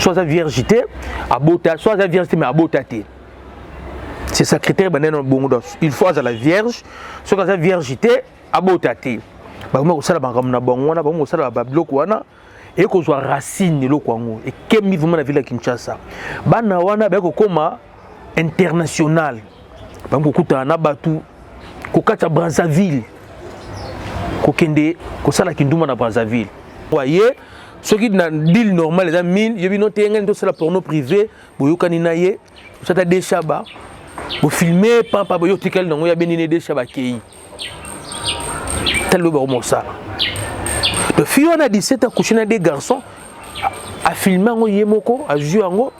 soit la viergité, soit la viergité, mais à beauté. C'est ça critère, il faut la vierge, soit la viergité, à beauté. Et qu'on soit racine lo kwango et kemi vraiment la ville de Kinshasa bana wana ba ko koma international ba ko kuta na batu ko kata Brazzaville ko kende ko sala kinduma na Brazzaville voyez ce qui na deal normal les amis yebi no tenga to sala porno privé boyokani na ye ça ta déchaba bo filmer papa boyo tikel nango ya benine déchaba kei tellement bon ça. Le fille on a 17 ans couché des garçons à filmer en yemoko à jouer en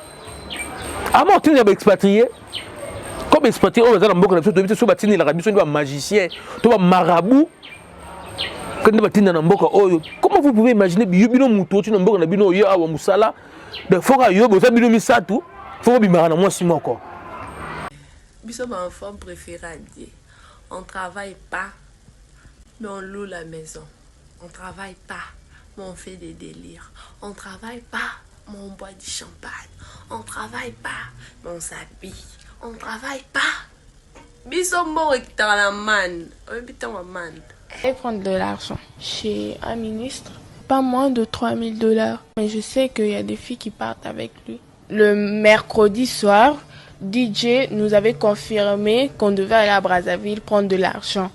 à moi tu es expatrié comme expatrié on va dans beaucoup de choses sur batini la rabbi sur magicien toi marabout quand tu batini dans mboka oyo comment vous pouvez imaginer bino muto tu na mboka na bino yo awa musala de fora yo bo bino misatu faut bimara na moi si moko biso ma enfant préféré on travaille pas mais on loue la maison. On travaille pas, mais on fait des délires. On travaille pas, mais on boit du champagne. On travaille pas, mais on s'habille. On travaille pas. Bisombo et la man. Je vais prendre de l'argent chez un ministre, pas moins de $3000. Mais je sais qu'il y a des filles qui partent avec lui. Le mercredi soir, DJ nous avait confirmé qu'on devait aller à Brazzaville prendre de l'argent.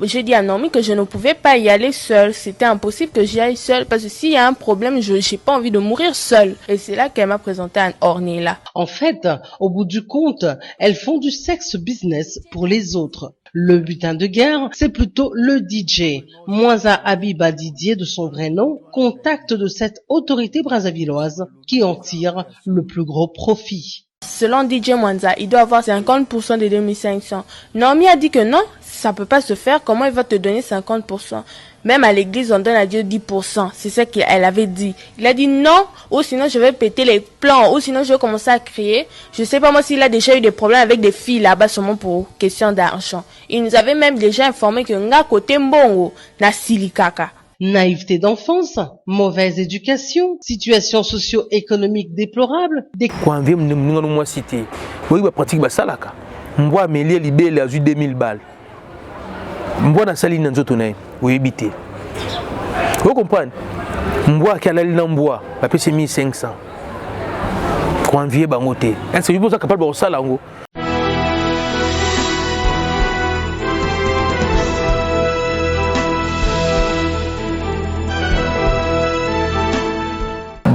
J'ai dit à Nomi que je ne pouvais pas y aller seule. C'était impossible que j'y aille seule parce que s'il y a un problème, je n'ai pas envie de mourir seule. Et c'est là qu'elle m'a présenté un Ornella. En fait, au bout du compte, elles font du sexe business pour les autres. Le butin de guerre, c'est plutôt le DJ. Mwanza Habiba Didier, de son vrai nom, contacte de cette autorité brazzavilloise qui en tire le plus gros profit. Selon DJ Mwanza, il doit avoir 50% des 2500. Nomi a dit que non, ça peut pas se faire. Comment il va te donner 50%? Même à l'église, on donne à Dieu 10%. C'est ce qu'elle avait dit. Il a dit non, ou sinon je vais péter les plans, ou sinon je vais commencer à crier. Je sais pas moi s'il a déjà eu des problèmes avec des filles là-bas seulement pour question d'argent. Il nous avait même déjà informé que nga côté mbongo na silikaka. Naïveté d'enfance, mauvaise éducation, situation socio-économique déplorable. Quand on vient nous citer, oui, bah pratique bah salaka. Mboa Mélié libéré à 2000 balles. Mboa na saline nzoto na oui habité. Vous comprenez? Mboa qui a la ligne mboa, bah c'est 1500. Quand on vient bangoté. Est-ce que vous êtes capable de ça ngo?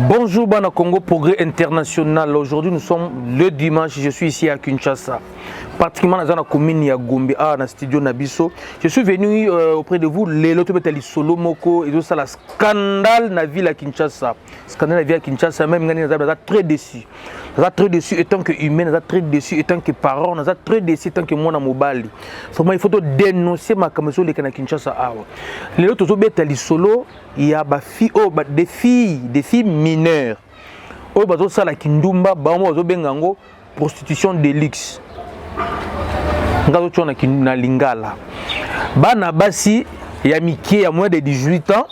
Bonjour Bana Congo Progrès International. Aujourd'hui nous sommes le dimanche, je suis ici à Kinshasa. Pratiquement dans la commune ya Gombe dans le studio Nabiso. Je suis venu auprès de vous les lotobetali solo moko et ça la scandale na ville à Kinshasa. Scandale na ville à Kinshasa même ngani na très déçu. Nous très déçu étant que humain, nous très déçu étant que parents, nous très déçu étant que moi na mobali. Vraiment il faut dénoncer ma kamazo les kana Kinshasa awa. Les lotobetali solo il y a des filles mineures. Oh bazo sala kindumba ba mo bazo bengango prostitution de luxe. Ngazo tona na lingala. Bana basi ya mike ya moins de 18 ans.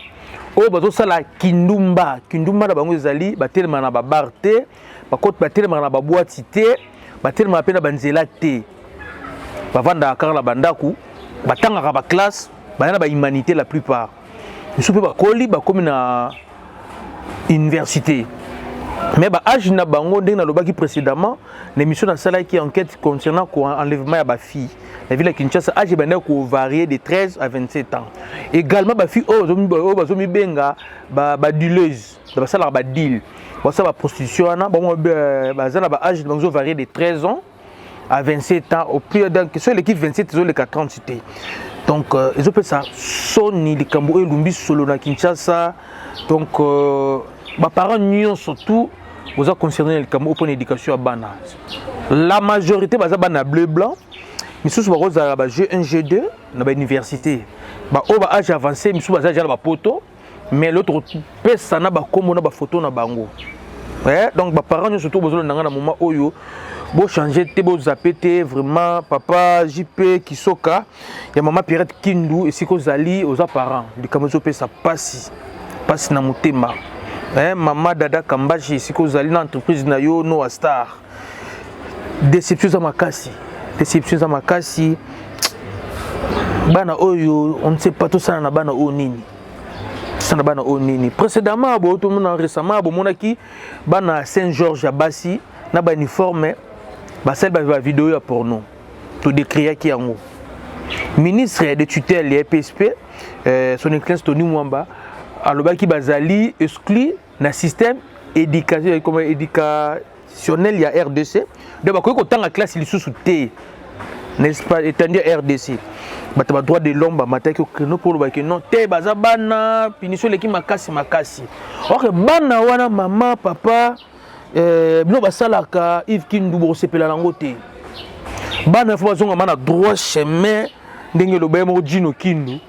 Oh bazo sala kindumba na bango ezali batelema na ba bar te, ba kote batelema na ba boîte te, batelema pena banzela te. Bavanda akara bandaku, batanga ba classe, bana ba humanité la plupart. Nous sommes pas collés, comme na université. Mais âge na bango ndenge na lobaki précédemment, l'émission na sala qui enquête concernant l'enlèvement de filles. La ville de Kinshasa âge bana ko varier de 13 à 27 ans. Également ba fille bazomi benga ba dileuse, ba sala ba deal. Ba sala prostitution na ba zana ba âge bango varier de 13 ans à 27 ans au plus donc sur l'équipe 27 ils ont les 40 cités. Donc ils ont fait ça soni les Kambo et Lumbi solo na Kinshasa. Donc mes parents n'y ont surtout vous a concerné le Kambo pour l'éducation à Bana. La majorité basa Bana bleu blanc. Mais sous ba rose ba G1 G2 na ba université. Ba o ba âge avancé mais sous basa ja ba poto mais l'autre pesa na ba kombo na ba photo na bango. Ouais, donc mes parents n'y ont surtout besoin na moment oyo bo changer te bo zapete vraiment papa JP Kisoka ya maman Pirate Kindu et si ko zali aux parents du Kamozo pe ça passe na motema Maman Dada Kambashi ici que zali na entreprise na yo no star. Déception za makasi. Déception za makasi. Bana oyo on ne sait pas tout ça na bana o nini. Ça na bana o nini. Précédemment bo tout monde récemment bo monaki bana Saint-Georges à Bassi na ba uniforme ba celle ba vidéo ya porno. To décrire qui yango. Ministre de tutelle et PSP son excellence Tony Mwamba alobaki bazali exclu na système éducationnel comme éducationnel ya RDC. De ba ko tanga classe li sous té. N'est-ce pas étendre RDC. Bata ba droit de l'homme ba mataki okeno pour ba que non té baza bana punition leki makasi. Or bana wana maman papa bino basalaka Yves Kindu bo sepela lango té. Bana fo bazonga mana droit chemin ndenge lo bayemo Jino Kindu.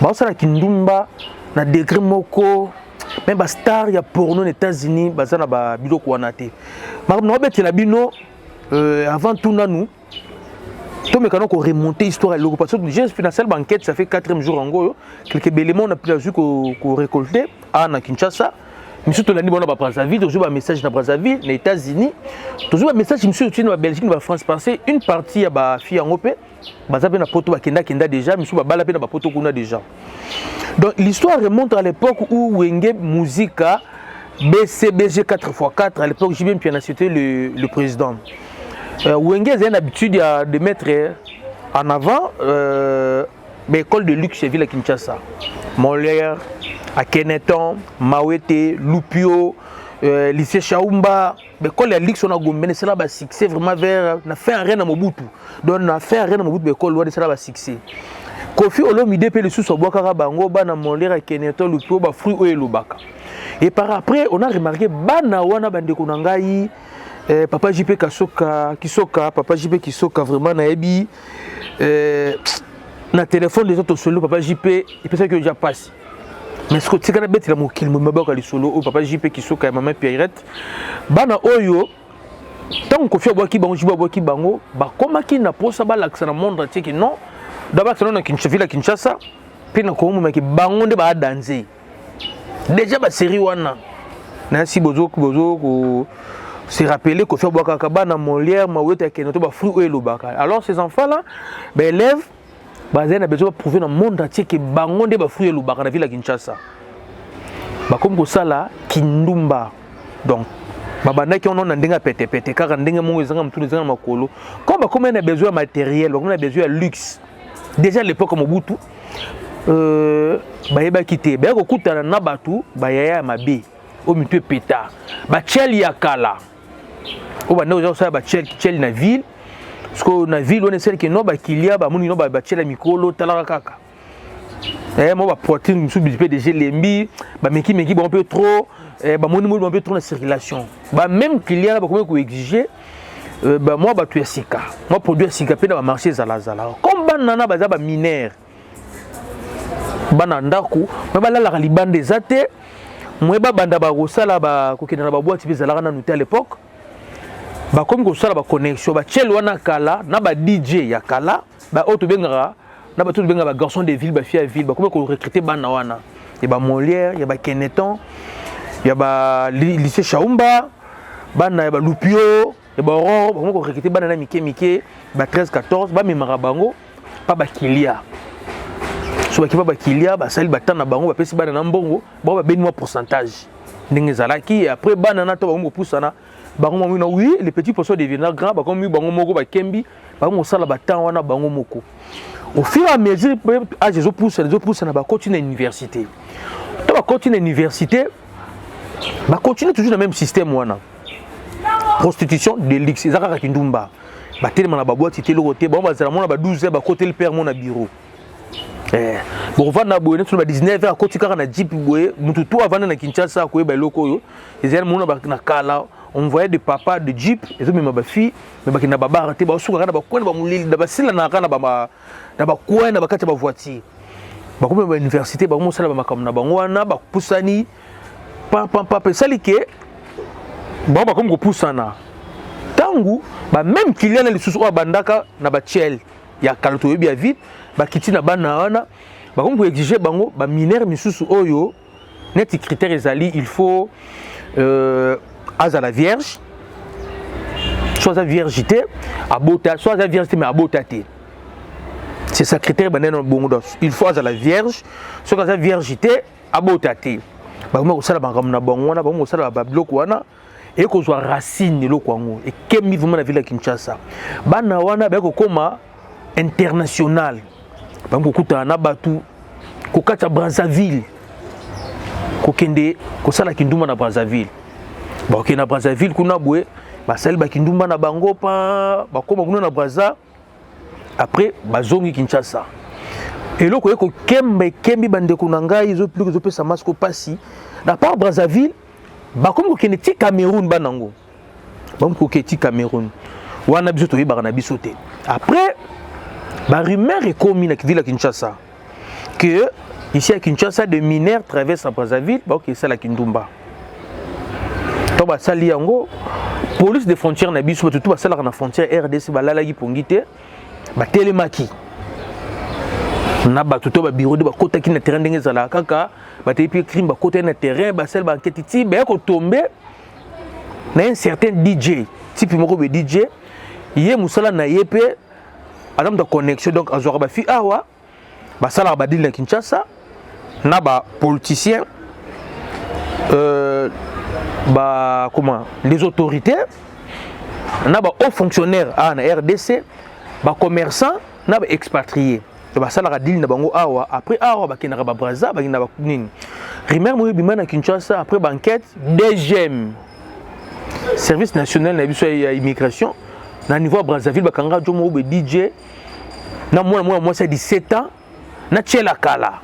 Ba sala kindumba na degré moko même ba star ya porno aux États-Unis bazana ba biloko wana té. Ma no betela bino avant tout nanou. Tout mais quand on remonter l'histoire de l'occupation du GES financier banquette ça fait 4e jour en gros quelques éléments on a pu vu qu'on récolter à Kinshasa monsieur to lani bona ba Brazzaville toujours un message na Brazzaville les États-Unis toujours un message monsieur aussi na Belgique na France parce une partie ya ba fille en opé bazabe na poto ba kenda déjà monsieur ba bala pe na ba poto kuna déjà donc l'histoire remonte à l'époque où Wenge Muzika BCBG 4x4 à l'époque j'ai bien cité le président. Wenge a une habitude de mettre en avant l'école de luxe ville à Kinshasa. Molière, à Keneton, Mawete, Lupio, lycée Chaumba. L'école de luxe on a gommé, c'est là bas succès vraiment vers na fait un reine à Mobutu. Donc on a fait un reine à Mobutu l'école loin de ça là bas succès. Kofi Olomide pe le sous Boakara Bango, bana Molière à Keneton, Lupio, ba fruit ou elobaka. Et par après on a remarqué bana wana bande konangai. Papa JP Kisoka, Papa JP Kisoka vraiment na ebi na téléphone des autres solo Papa JP il peut que déjà passe. Mais ce que tu as bête la mokil mo mabaka li solo au Papa JP Kisoka et maman Pierrette bana oyo tant qu'on fait boaki bango jiba boaki bango ba komaki na posa ba laksa na monde entier que non d'abord c'est na Kinshasa puis na ko mo maki bango nde ba danser déjà ba série wana na si bozo ko c'est rappelé que faire boaka kabana Molière Mawete Keneto ba fruit et lobaka. Alors ces enfants là ben élèves bazen a besoin de prouver dans le monde entier que bango nde ba fruit et lobaka na ville à Kinshasa. Ba comme ko sala kindumba. Donc babanda qui on a ndenga pété car ndenga mo ezanga mtu ezanga makolo. Comme on a besoin de matériel, on a besoin de luxe. Déjà à l'époque Mobutu ba yeba kité ba ko kutana na batu ba yaya mabe au mitu péta. Ba tchel yakala. On va nous faire ba tchel na ville parce que na ville on est celle qui no ba kilia ba muni no ba tchel mikolo talaka kaka moi ba protéine sous PDG lembi ba meki ba un peu trop ba moni un peu trop na circulation ba même kilia ba comment ko exiger ba moi ba tu sika moi produire sika pe na marché zala comme banana ba za ba mineur bana ndako moi ba la libande zate moi ba banda ba rosala ba ko kena ba boîte bizala na nuté à l'époque. Ba comme ko sala ba connexion ba tchel wana kala na ba DJ ya kala ba auto bengara na ba tout benga ba garçon de ville ba fille à ville ba comme ko recruter bana wana ya ba Molière ya ba Keneton ya ba lycée Chaumba bana ya ba Lupio ya ba Aurore ba comme ko recruter bana na mike ba 13 14 ba memara bango pa ba kilia so ba kiba ba kilia ba sali batana bango ba pesi bana na mbongo ba beni moi pourcentage ndenge zalaki après bana na to ba ngo pusana. Oui, les petits poissons deviennent grands, comme bango moko ba kembi, bango sala batan wana bango moko. Au fur et à mesure, les autres poussent na ba continuer l'université. To ba continuer l'université, ba continuer toujours le même système wana. Prostitution, délicts, ezaka kindumba. Ba tellement na ba boîte télé côté, ba bazala mona ba 12h ba côté le père mona bureau. Bon va na boye sur ba 19h à côté kaka na jeep boye, mutu to avant na Kinshasa ko ba loko yo. Ezali mona ba na kala. On voyait des papas de jeep et tout même ma fille mais ba kina baba raté ba suka na ba kwenda ba mulili da ba sila na kana ba na ba kwenda ba kati ba voiture ba comme ba université ba mo sala ba makam na ba ngwana ba pusani pa salike ba comme ko pusana tangu ba même client na lisusu o bandaka na ba tchel ya kaloto yebi ya vite ba kiti na bana wana ba comme ko exiger bango ba mineur misusu oyo net critère ezali il faut aza la vierge soit la viergité abota soit la viergité mais abota te. C'est ça critère banane bongo il faut aza la vierge soit la viergité abota te. Ba mo sala ba ngamna bango wana ba mo sala ba bloc wana et ko soit racine lo kwango et kemi vraiment la ville de Kinshasa. Bana wana ba ko koma international. Ba ko kuta na batu ko kata Brazzaville. Ko kende ko sala kinduma na Brazzaville. Ba ok na Brazzaville kuna boye ba sala ba kinduma na bango pa ba koma kuna na Brazza. Après ba zongi Kinshasa. Et là ko kembi bande ko nanga izo plus que zo pesa masco pasi. Na part Brazzaville ba comme ko kende ti Cameroun banango. Ba ko keti Cameroun. Wana biso to yeba na biso te. Après la rumeur est commise dans la ville de Kinshasa que ici à Kinshasa des mineurs traversent la Brazzaville, bah ok c'est la Kindumba. Donc bah ça lié en police des frontières na biso tout ça la frontière RDC bah là la gipongité bah télémaki. Na ba tout ba bureau de ba kota ki na terrain ndenge za la kaka bah te puis crime bah kota na terrain bah celle bah enquête ti bah ko tomber na un certain DJ type moko be DJ yé musala na yépé Adam de connexion donc azora ba fi awa ba sala ba dil na Kinshasa na ba politicien ba comment les autorités na ba hauts fonctionnaires na RDC ba commerçants na ba expatriés ba sala dil na bango awa après awa ba kina ba Brazza ba kina ba nini rumeur mo bima na Kinshasa après ba enquête DGM service national na biso ya immigration na niveau Brazzaville bakanga jomo be DJ na moi c'est 17 ans na tchela kala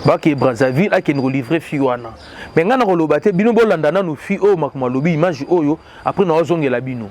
ba ke Brazzaville a ke no livrer fi wana mais ngana ko lobate bino bolanda na no fi o makuma lobi image oyo après na ozongela bino.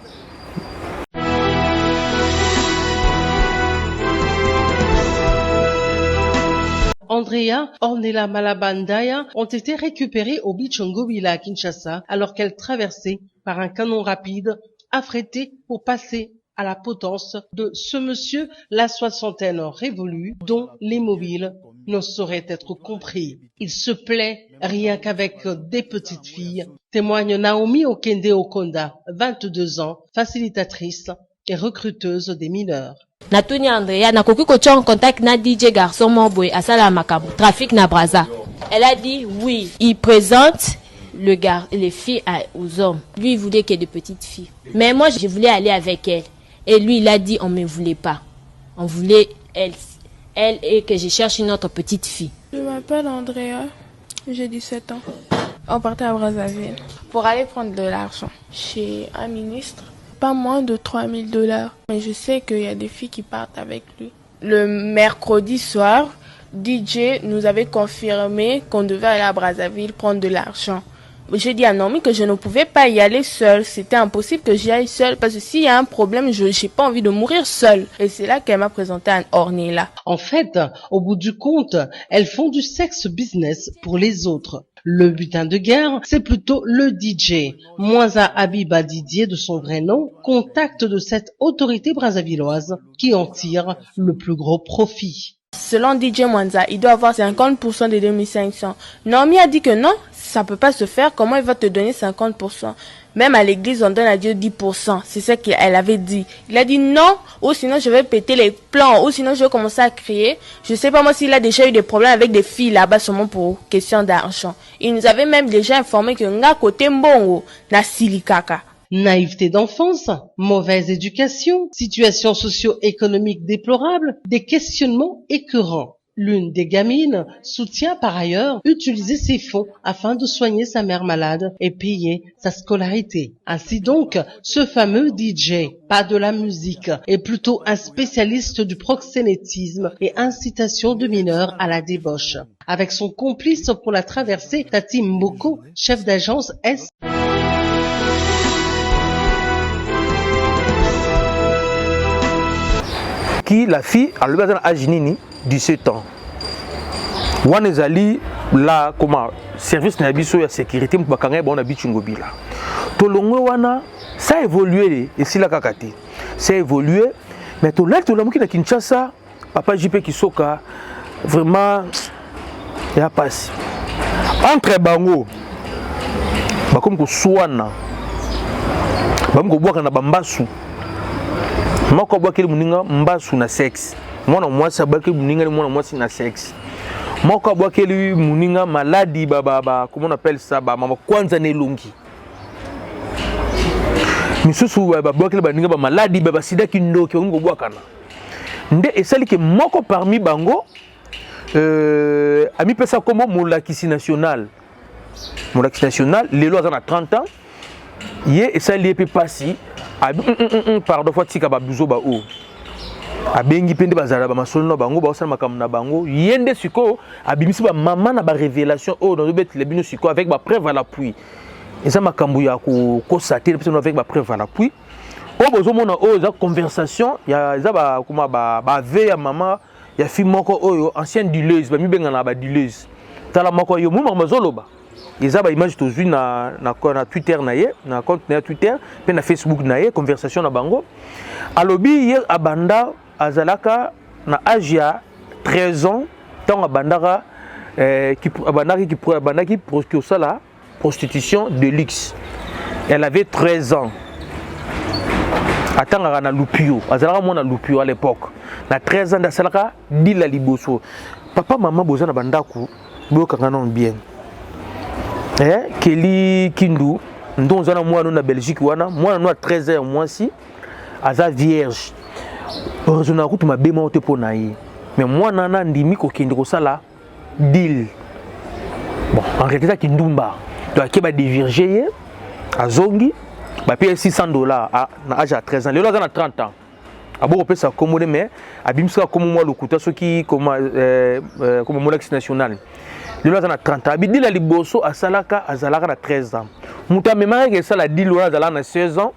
Andrea Ornella Malabandaya ont été récupérées au Bichongobila à Kinshasa alors qu'elles traversaient par un canon rapide affrété pour passer à la potence de ce monsieur, la soixantaine révolue, dont les mobiles ne sauraient être compris. Il se plaît rien qu'avec des petites filles, témoigne Naomi Okende Okonda, 22 ans, facilitatrice et recruteuse des mineurs. Natuni Andrea nakoki kotia en contact na DJ garçon moboy asala makambo trafic na Brazza. Elle a dit oui, il présente les filles aux hommes. Lui il voulait qu'il y ait de petites filles. Mais moi je voulais aller avec elle. Et lui il a dit on me voulait pas. On voulait elle et que je cherche une autre petite fille. Je m'appelle Andrea, j'ai 17 ans. On partait à Brazzaville pour aller prendre de l'argent chez un ministre. Pas moins de 3 000 $. Mais je sais qu'il y a des filles qui partent avec lui. Le mercredi soir, DJ nous avait confirmé qu'on devait aller à Brazzaville prendre de l'argent. J'ai dit à Naomi que je ne pouvais pas y aller seule. C'était impossible que j'y aille seule parce que s'il y a un problème, je n'ai pas envie de mourir seule. Et c'est là qu'elle m'a présenté à Ornella. En fait, au bout du compte, elles font du sexe business pour les autres. Le butin de guerre, c'est plutôt le DJ. Mwanza Abiba Didier, de son vrai nom, contact de cette autorité brazzavilloise qui en tire le plus gros profit. Selon DJ Mwanza, il doit avoir 50% des 2500. Naomi a dit que non, ça peut pas se faire. Comment il va te donner 50%? Même à l'église, on donne à Dieu 10%. C'est ce qu'elle avait dit. Il a dit non, ou sinon je vais péter les plans, ou sinon je vais commencer à crier. Je sais pas moi s'il a déjà eu des problèmes avec des filles là-bas seulement pour question d'argent. Il nous avait même déjà informé que nga côté mbongo na silikaka. Naïveté d'enfance, mauvaise éducation, situation socio-économique déplorable, des questionnements écœurants. L'une des gamines soutient par ailleurs utiliser ses fonds afin de soigner sa mère malade et payer sa scolarité. Ainsi donc, ce fameux DJ, pas de la musique, est plutôt un spécialiste du proxénétisme et incitation de mineurs à la débauche. Avec son complice pour la traversée, Tati Mboko, chef d'agence S. Qui la fille a le besoin d'Ajinini 17 ans. Wanezali la comment service na biso ya sécurité mbakanga bon na bichungobila. Tolongo wana ça évolué et si la kakati. Ça évolué mais to là to la muki na Kinshasa papa JP Kisoka vraiment ya passe. entre bango bakomi koswana bakomi kobwaka na bambasu moko abwakeli moninga mbasu na sexe mwana mwasi abwakeli moninga ni mwana mwasi na sexe moko abwakeli moninga maladi comment on appelle ça mama kwanza na elongi misusu babwakeli baninga bamaladi basida kindoki bakomi kobwakana nde esali ke moko parmi bango amipesa kombo molakisi national lelo aza na 30 ans ye esali epe pasi pardon fois tika babuzo ba o abengi pende bazala ba masolo na bango ba osala makambo na bango yende siko abimisi ba mama na ba révélation o dans bet le bino siko avec ba preuve à l'appui eza makambo ya ko constater avec ba preuve à l'appui o bozo mona o za conversation ya za ba kuma ba ve ya mama ya fi moko oyo ancienne dileuse ba mi benga na ba dileuse tala moko yo mu mama zoloba eza ba image tozui na Twitter na ye na compte na Twitter pe na Facebook na ye conversation na bango alobi ye abanda azalaka na âge ya 13 ans tant abandaka abandaki la prostitution de luxe elle avait 13 ans atangaka na lupio azalaka mwana lupio à l'époque na 13 ans d'asalaka dila liboso papa mama boza na bandaku boyokanga non bien Kelly Kindu ndo zana mwana na Belgique wana mwana no 13 ans mwasi aza vierge heureusement ko tuma bema ote pona ye mais mwana na ndimi ko kende ko sala deal bon en réalité Kindumba to akeba dévirger ye azongi ba paye $600 na âge à 13 ans lelo aza na 30 ans abo pesa komone mais abimsika comme moi lokuta soki comme molakisi national lelo aza na 30 ans abidi la liboso asalaka azalaka na 13 ans muta memare ke sala dilo azalaka na 16 ans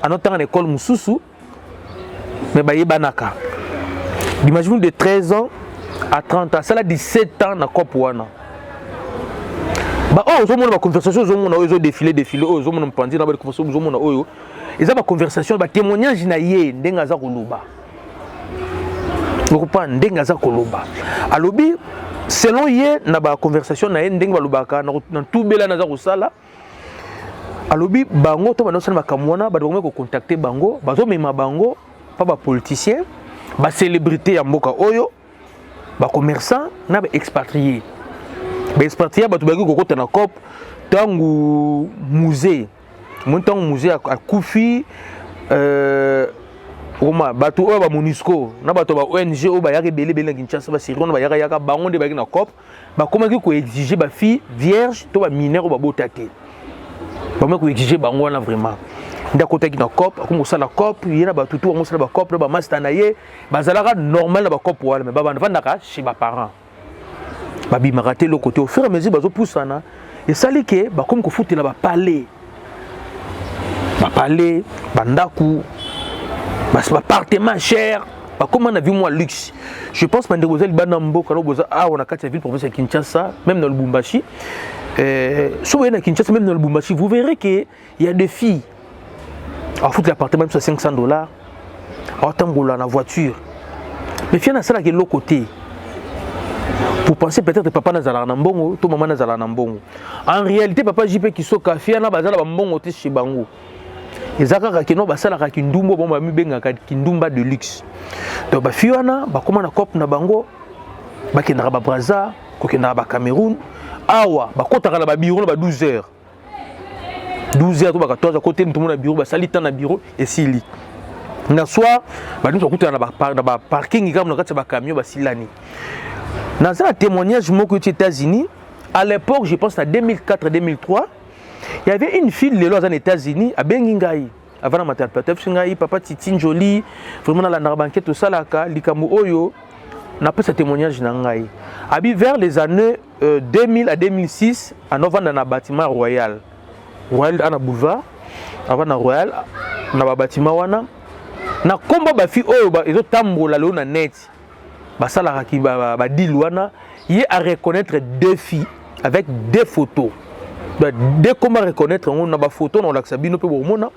anotanga na école mususu mais bayebanaka imagine de 13 ans à 30 ans sala 17 ans na cop wana ba oh zo mona ba conversation zo mona oyo zo défiler oyo zo mona mpandi na ba conversation zo mona oyo eza ba conversation ba témoignage na ye ndenga za koluba lokupa ndenga za koluba alobi selon ye na ba conversation na ye ndenge balobaka na tubela na za kosala alobi bango to bana sala makamwana ba ko contacter bango bazo mema bango pa ba politicien ba célébrité ya mboka oyo ba commerçant na ba expatrié ba expatrié ba tubaki ko kota na cop tangu musée montango musée a kufi Roma bato oyo ba MONUSCO na bato ba ONG oyo ba yaka belé na Kinshasa ba Sirion ba yaka bango nde ba na COP ba komaki ko exiger ba fille vierge to ba mineur ba botate ba komaki ko exiger bango na vraiment ndakota ki na COP akomo sala COP yena ba tutu ngo sala ba COP ba master na ye bazalaka normal na ba COP wala mais ba vandaka chez ba parents ba bimaka te le côté au fur et à mesure bazo poussana et sali ke ba comme ko futela ba palais bandaku appartement cher comme on a vu moi luxe je pense que Mandebozel Banambo quand on a quatre villes province de Kinshasa même dans le Lubumbashi sur à Kinshasa même dans le Lubumbashi vous verrez que il y a des filles à foutre l'appartement même sur $500 à tangola la voiture mais finalement ça là qui est l'autre côté pour penser peut-être papa nazala na mbongo to maman nazala na mbongo en réalité papa JP qui soka fiana bazala ba mbongo te chez bango ezaka kino basala ka kindumbo bomba mi benga ka kindumba de luxe donc ba fiona ba koma na cop na bango ba kendaka ba Brazza ko kendaka ba Cameroun awa ba kotaka na ba bureau na ba 12h to ba 14h côté tout na bureau ba salita na bureau et sili na soir ba nous kotana na ba parking comme na kati ba camion ba silani na ça témoignage moko aux États-Unis à l'époque je pense à 2004-2003 il y avait une fille les lois aux États-Unis à Bengingai avant la maternité Bengingai papa Titine Jolie vraiment la narbanquette tout ça là likambo oyo n'a pas ce témoignage nangai abi vers les années 2000 à 2006 à novembre dans un bâtiment royal à boulevard avant na royal na bâtiment wana na komba ba fille oyo ba ezo tambola lo na net ba sala ki ba deal wana il a reconnaître deux filles avec des photos. Dès qu'on va reconnaître, on a des photos, on a des photos, on a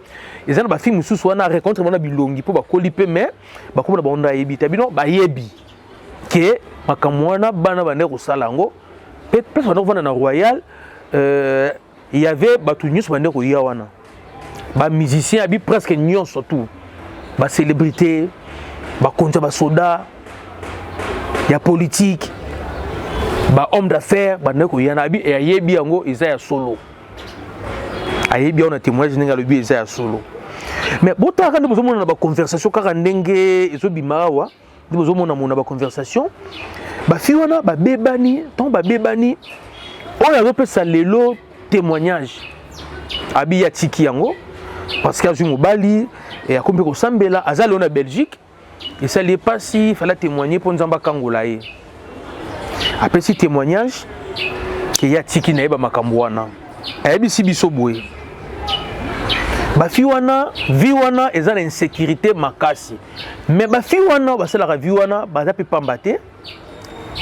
des films, on a des films, on a des rencontres, on a des bilongi, on a des colipes, mais on a des yebi, que makamwana bana bane ko salango place on a Royal, il y avait Batounyus Bandeko Yawana. Ba musicien abi presque nyon surtout. Ba célébrité, ba konja ba soda, ya politique, ba homme d'affaires, Bandeko Yana abi et ayebi yango Isaiah solo. Ayebi on a témoignage ninga le bi Isaiah solo. Mais bota quand nous avons ba conversation kaka ndenge ezo bimawa, nous avons na ba conversation. Ba fiwana ba bebani, ton ba bebani. On a repé ça lelo témoignage. Abi ya tiki yango parce qu'il y a eu Mobali et à Kombe Sambela, Azal on a Belgique et ça n'est pas si fallait témoigner pour Nzamba Kangolaye. Après ce témoignage, qu'il y a tiki na eba makambwana. Abi si biso boye. Ba fiwana, viwana ezana insécurité makasi. Mais ba fiwana ba sala viwana ba zapi pambate.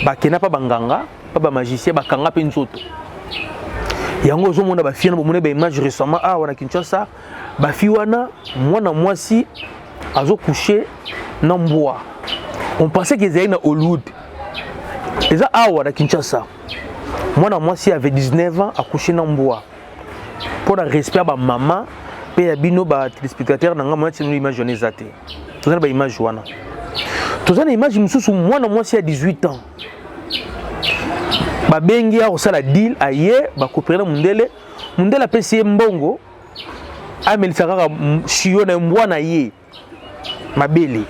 Ba kena pa banganga, pa ba magicien ba kanga pe nzoto. Yango zo mona ba fiana ba mona ba image récemment wana Kinshasa ba fiwana mwana mwasi azo coucher na mboa. On pensait qu'ils étaient na Hollywood. Eza wana Kinshasa. Mwana mwasi avait 19 ans a couché na mboa. Pour le respect ba maman pe ya bino ba téléspectateurs na ngama tinu image onezate. Tozana ba image wana. Tozana image mususu mwana mwasi a 18 ans. Ba bengi a osala deal aye ba coopérer mundele mundele pesi mbongo amelisa kaka chiyo na mbwa na ye mabele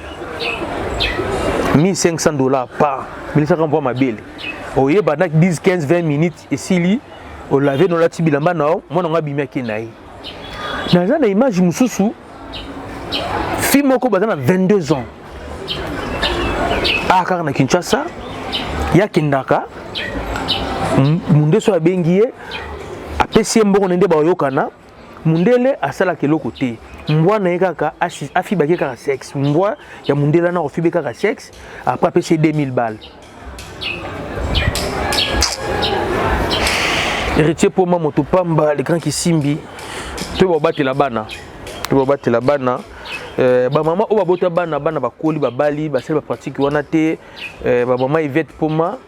$1,500 par melisa kaka mbwa mabele oye bana 10 15 20 minutes esili o laver no lati bilamba na mwana nga bimia ke na ye na na image mususu fille moko bazana 22 ans kaka na Kinshasa ya kindaka munde so abengi ye apesi mbongo nende ba yokana mundele asala keloko te mbwa na kaka afibaki kaka sexe mbwa ya mundela na ofibe kaka sexe après apesi 2000 balles héritier pour maman to pamba les grands qui simbi to babati la bana ba mama o babota bana bakoli babali basel ba pratique wana te ba mama Yvette Poma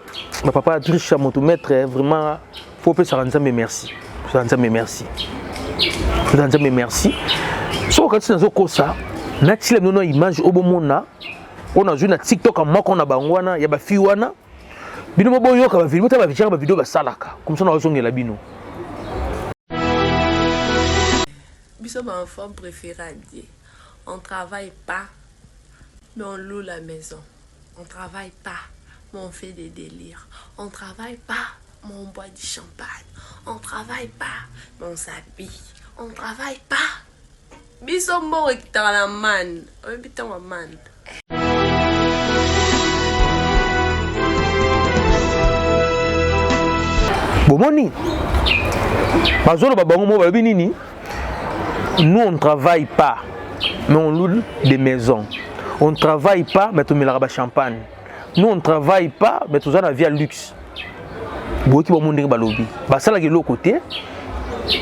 ba papa Tricha motomètre vraiment faut pe ça Nzambe merci so quand nazo kosa na tile nono image obomona on a vu na TikTok amako na bangwana ya ba fi wana bino boyoka ba video ba vichaka ba video ba salaka comme ça na ozongela bino biso ba enfant préféré à Dieu. On travaille pas, mais on loue la maison. On travaille pas, mais on fait des délires. On travaille pas, mais on boit du champagne. On travaille pas, mais on s'habille. On travaille pas. Biso mo ekitala man, obita wa man. Bomoni. Bazolo babango mo babi nini? Nous on travaille pas. Mais on loue des maisons. On ne travaille pas, mais on met la champagne. Nous, on ne travaille pas, mais on a la vie à luxe. Beaucoup qui vont monter dans le lobby. Ça, c'est l'autre côté.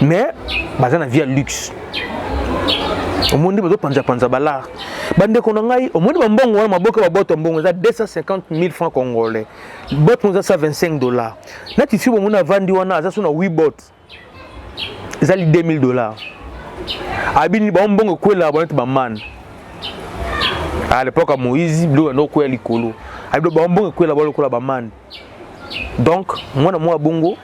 Mais on a la vie à luxe. On monte dans le panza balar. Bande konangai, on monte dans le bon, on a beaucoup de bottes en bon, 250 000 francs congolais. Bottes, on a $25. Là, tu fais on a vendu, on a 8 bottes. Ça, c'est $2,000. Abini ba mbongo kwela ba ba man à l'époque Moïse blo no kwela likolo abilo ba mbongo kwela ba lokolo ba man donc moi na moi bongo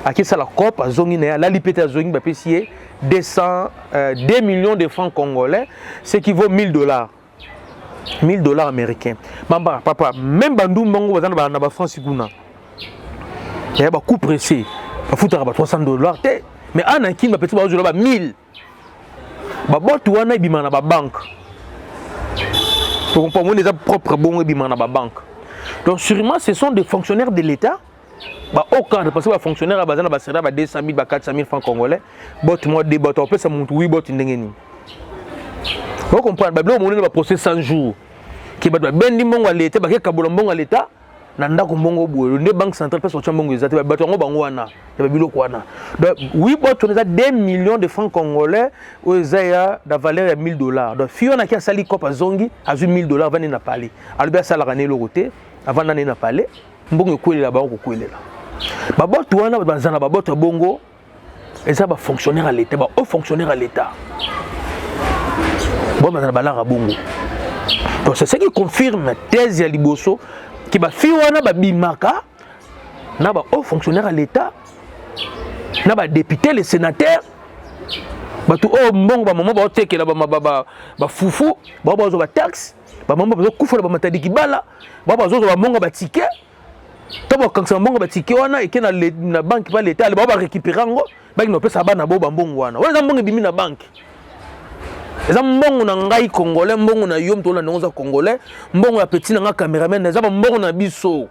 akisa la COP azongi na la lipete azongi ba pesier 2 millions de francs congolais ce qui vaut $1,000 américains mamba papa même bandu mbongo bazana na ba France kuna ya ba coup pressé ba futaka ba $300 te mais ana kin ba petit ba ozola ba 1000 babotu wana ebima na ba banque pour comprendre les propres bons ebima na ba banque donc sûrement ce sont des fonctionnaires de l'État ba au cadre parce que ba fonctionnaire bazana ba sera ba 200 000 ba 400 000 francs congolais bot moi des bots on peut ça monte 8 bots ndengeni vous comprenez ba blo monene ba procès 100 jours ki ba bendi mbongo à l'État ba ke kabola mbongo à l'État na ndako mbongo boye nde banque centrale pe sortir mbongo ezate ba bato ngo bango wana ya biloko wana donc oui bots on a 2 millions de francs congolais au zaya da valeur ya $1,000 donc fiona ki asali kopa zongi azu $1,000 vani na pali alobia sala kané le côté avant d'aller na palais mbongo ekwelela ba ko kwelela baboto wana bazana baboto bongo eza ba fonctionnaire à l'état ba haut fonctionnaire à l'état bon bazana balara bongo donc c'est ce qui confirme thèse ya liboso ki ba fi wana ba bimaka na ba haut fonctionnaire à l'état na ba député les sénateurs batu o mbongo ba mama ba tekela ba fufu ba bazo ba taxe ba mama bazo kufa ba matadi kibala ba bazo ba mbongo ba ticket to ba kansa mbongo ba ticket wana et na banque pas l'état ba récupérer ngo ba no pesa ba na bo ba mbongo wana wana mbongo bimi na banque eza mbongo na ngai congolais mbongo na yo mtola ndongo za congolais mbongo ya petit na nga cameraman eza ba mbongo na biso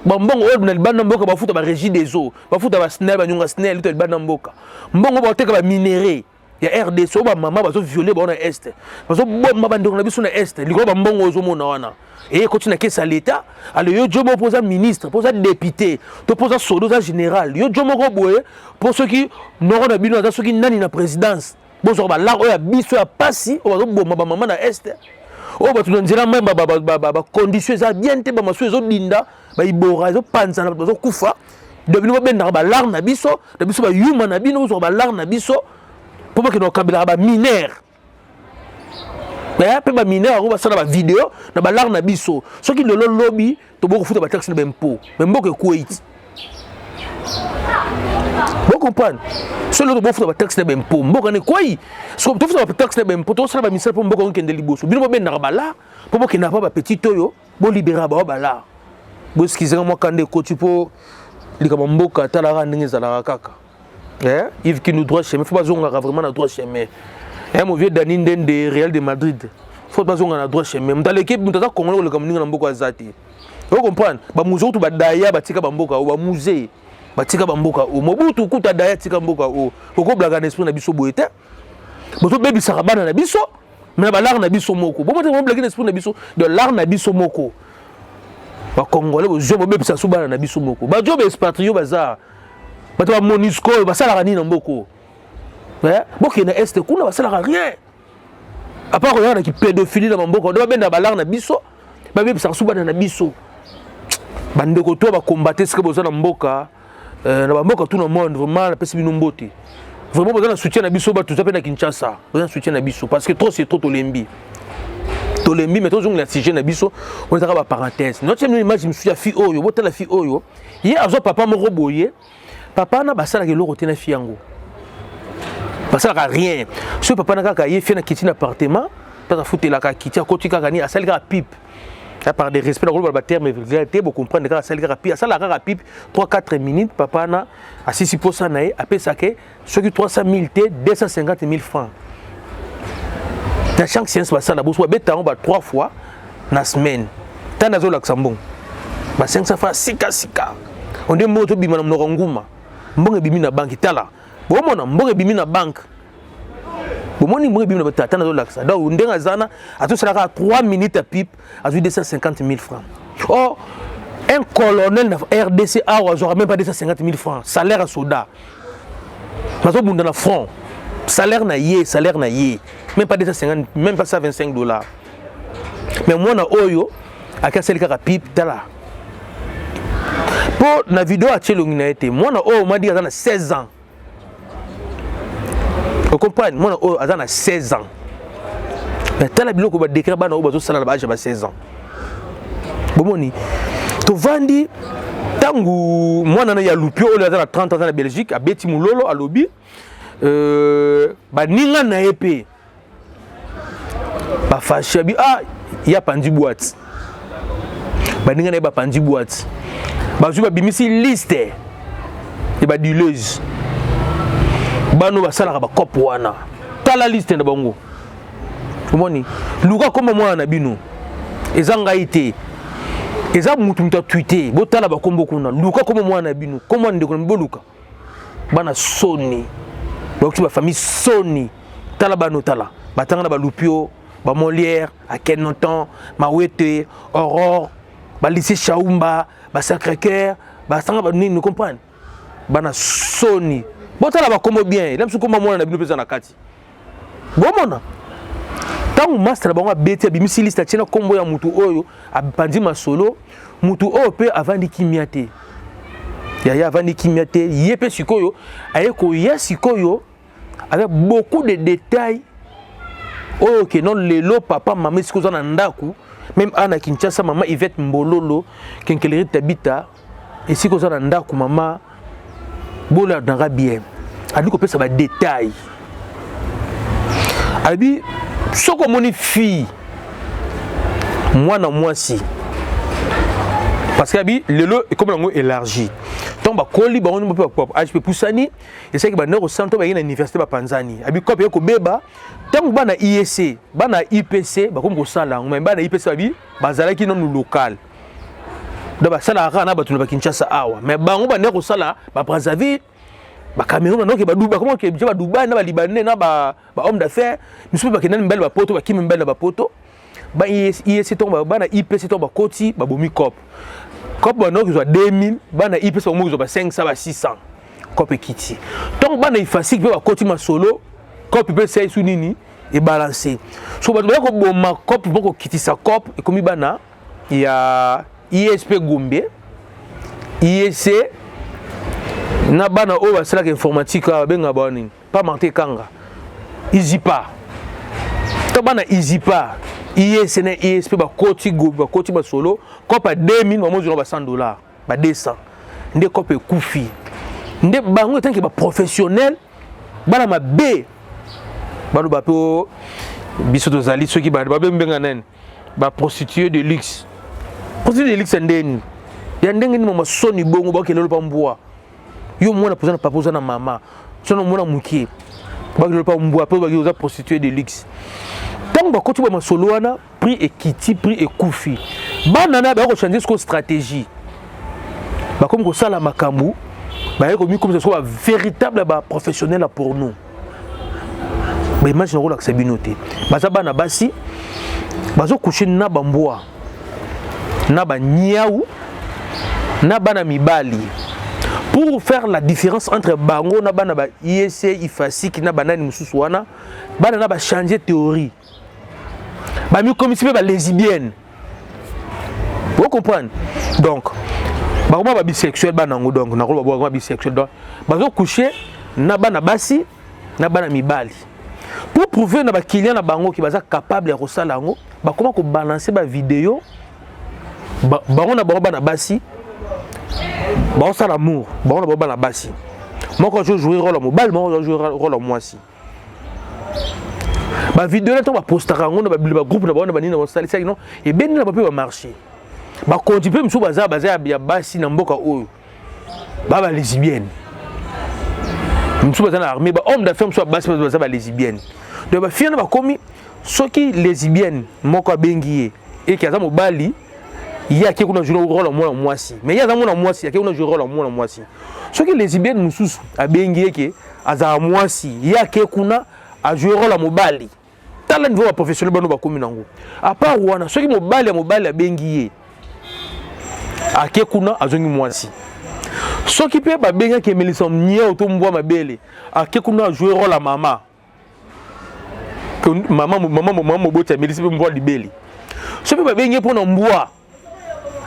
ba mbongo oyo na libanda mboka ba futa ba régie des eaux ba futa ba snel ba nyunga snel to libanda mboka mbongo ba teka ba minerais ya RDC ba mama bazo violer ba na est bazo bomba ba ndongo na biso na est likolo ba mbongo ozo mona wana et continue kesa l'état alors yo jomo posa ministre posa député to posa soldat général yo jomo ko boye pour ceux qui n'auront na bino za ceux qui nani na présidence bozo ba la oyo biso ya pasi o bazo bomba ba mama na est o ba tunanzela même ba conditions za bien te ba maso ezo dinda ba ibora ezo panza na bazo kufa de bino ba benda ba lar na biso de biso ba yuma na bino zo ba lar na biso pour que no kabila ba mineur mais pe ba mineur ba sala ba vidéo na ba lar na biso ceux qui le lobby to boko futa ba taxe na impôt même boko Kuwait vous comprenez ce le boko futa ba taxe na impôt boko ne quoi so to futa ba taxe na impôt to sala ba misala pour boko nkende liboso bino ba benda ba lar pour que na ba petit toyo bo libérer ba lar bo skizer moi kande ko tu po likama mboka talaka ndenge zalaka kaka Yves qui nous doit chemin faut pas zonga vraiment na droit chemin mon vieux Dani Ndende Real de Madrid faut pas zonga na droit chemin dans l'équipe mutata congolais le kamuninga na mboka azati vous comprenez ba muzo tu ba daya batika ba mboka o ba musée batika ba mboka o mobutu kuta daya tika mboka o ko blaga na esprit na biso boete boto bebi sakabana na biso mais ba lar na biso moko bo moto blaga na esprit na biso de lar na biso moko ba congolais bo jobo bebi sakabana na biso moko ba jobo expatrié baza bato ba Monisco basala nini na mboko boki na est kuna basala rien à part regarder qui pédophilie na mboko do benda balar na biso ba bebi sakabana na biso bandeko to ba combattre ce que boza na mboka na ba mboka tout le monde vraiment pesi bino mbote vraiment boza na soutien na biso ba tout ça pe na Kinshasa boza na soutien na biso parce que trop c'est trop tolembi mais toujours la sujet na biso on est ba parenthèse notre image me suis fi oyo bota la fi oyo hier azo papa moko boye papa na basala ke loko tena fi yango basala rien ce papa na kaka ye fi na kitchen appartement pas foutre la kitchen ko tika kani asali ka pipe ça par des respect dans le terme vulgarité vous comprenez que asali ka pipe asala ka pipe 3-4 minutes papa na asisi posa na ye appelle ça que ce qui 300 000 t 250 000 francs na chaque séance basala boso beta on ba 3 fois na semaine tant nazo laksambon ba 500 francs sika on dit moto bima na mnoko nguma mbonge bimi na banque tala bomona mbonge bimi na banque bomoni mbonge bimi na tata nazo laksa donc ndenga zana atosala 3 minutes à pipe à 250 000 francs oh un colonel na RDC aura même pas 250 000 francs salaire à soldat nazo bunda na front salaire na ye même pas 250 même pas $125 mais moi na oyo akaseli kaka pipe tala pour la vidéo à Tchelong n'a été moi on m'a dit à 16 ans vous comprenez moi à 16 ans mais tala biloko ba décret bana o bazo sala ba âge ba 16 ans bomoni to vandi tangu moi na ya lupio o la 30 ans na Belgique à Beti Mulolo à lobby ba ninga na épée ba fashabi ya pandi boîte ba ninga na ba pandi boîte bazu ba bimisi liste et ba dileuse bano basala ba kopo wana tala liste na bango komoni luka koma mwana bino ezanga ite eza mutu mta tweeter bo tala ba kombo kuna luka koma mwana bino koma ndeko mboluka bana soni ba ba famille soni tala bano tala batanga na ba lupio ba Molière à Kenotan Mawete Aurore ba lycée Chaumba ba Sacré-Cœur ba sanga ba nini comprendre bana soni botala ba komo bien là msuko mwana na bino pesa na kati bomona tangu master bango beti bimisi liste tina kombo ya mutu oyo abandi masolo mutu oyo pe avandi kimiate Yaya avandi kimia te yepe sikoyo ayeko ya sikoyo avec beaucoup de détails. Oh que non lelo papa maman sikoza na ndaku même ana Kinshasa maman Yvette Mbololo kenkeleri tabita et sikoza na ndaku maman bola danga bien. Adi ko pesa ba détails. Abi soko moni fille moi na moi si parce que abi lelo est comme lango élargi donc ba koli ba on peut HP Poussani et c'est que ba nero santo ba na université ba Panzani abi ko pe ko beba tant ba na IEC ba na IPC ba ko sala mais ba na IPC abi bazala ki non local da ba sala ra na ba tuna ba Kinshasa awa mais ba ngo ba nero sala ba Brazzaville ba Cameroun non ke ba Dubai comment ke ba Dubai na ba Libanais na ba homme d'affaires monsieur ba kenan mbele ba poto ba kim mbele ba poto ba IEC to ba na IPC to ba koti ba bomi cop cop ba no ki zo 2000 ba na IPC ba mo zo ba 500 ba 600 cop ekiti donc ba na ifasik ba koti ma solo cop pe sai su nini e balancer so ba ko boma cop ba ko kitisa cop e komi bana ya ISP Gombe IEC na bana o ba sala informatique ba benga bani pas Martin Kanga Izipa to bana Izipa ISN ISP ba koti go ba koti ba solo kopa 2000 ba mozo ba $100 ba 200 nde kopa kufi nde bango tanki ba professionnel bana mabe balo ba po biso to zali soki ba benga nen ba prostituée de luxe ndeni ya ndenge ni mama soni bongo ba kelelo pa mbwa yo mwana posana papa posana mama sono mwana mukie ba kelelo pa mbwa pe ba yoza prostituée de luxe. Tant que tu vas solo wana prix ekiti prix ekufi bana na ba ko changer ce stratégie ba comme ko sala makambu ba ko mi comme ça soit véritable ba professionnel pour nous ba image na ko la sabinoté ba za bana basi ba zo coucher na bamboa na ba niaou na bana mibali pour faire la différence entre bango na bana ba IEC ifasiki na banani mususu wana bana na ba changer théorie ba mi comme si ba lesbienne vous comprenez donc ba comment ba bisexuel ba nango donc na ko ba bisexuel donc ba zo coucher na bana basi na bana mibali pour prouver na ba client na bango ki baza capable ya ko sala ngo ba comment ko balancer ba vidéo ba on a bana basi ba ça l'amour ba on a bana basi moi quand je jouer rôle au mobile moi je jouer rôle au moi si ba vidéo là to ba postera ngo na ba groupe na ba na banina ba sala ça non et ben na ba pe ba marcher ba continuer mso baza ya basi na mboka oyo ba lesbienne mso baza na armée ba homme d'affaires mso basi baza ba lesbienne donc ba fille na ba komi soki lesbienne moko bengié et ki aza mobali il y a qui qu'on a joué rôle en moi si mais il y a dans mon moi si il y a qui on a joué rôle en moi si ce qui lesbienne mususu a bengié que aza moi si il y a qui qu'on a joué rôle en mobali talent niveau professionnel bano ba komi nango à part wana ce qui mobali a bengié a qui qu'on a zongi moi si ce qui peut ba benga que Melissa nia auto mboa mabele a qui qu'on a joué rôle à maman que maman mobota Melissa mboa libeli ce qui ba benga pour na mboa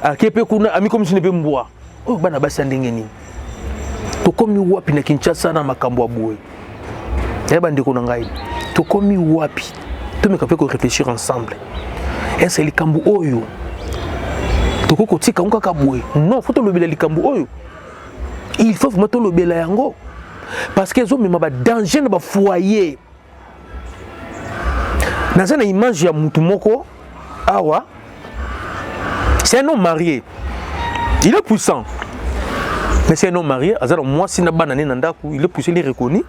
akepe kuna ami comme si ne pe mboa oh bana basi ndenge nini to komi wapi na Kinshasa na makambo aboye ya bande ko na ngai to komi wapi to me kape ko réfléchir ensemble est-ce likambu oyo to ko tika onka kabwe non faut to lobela likambu oyo il faut vraiment to lobela yango parce que zo mema ba danger na ba foyer na zana image ya mutu moko awa. C'est un homme marié. Il est puissant. Mais c'est un homme marié. Moi, si il est puissant, il est reconnu.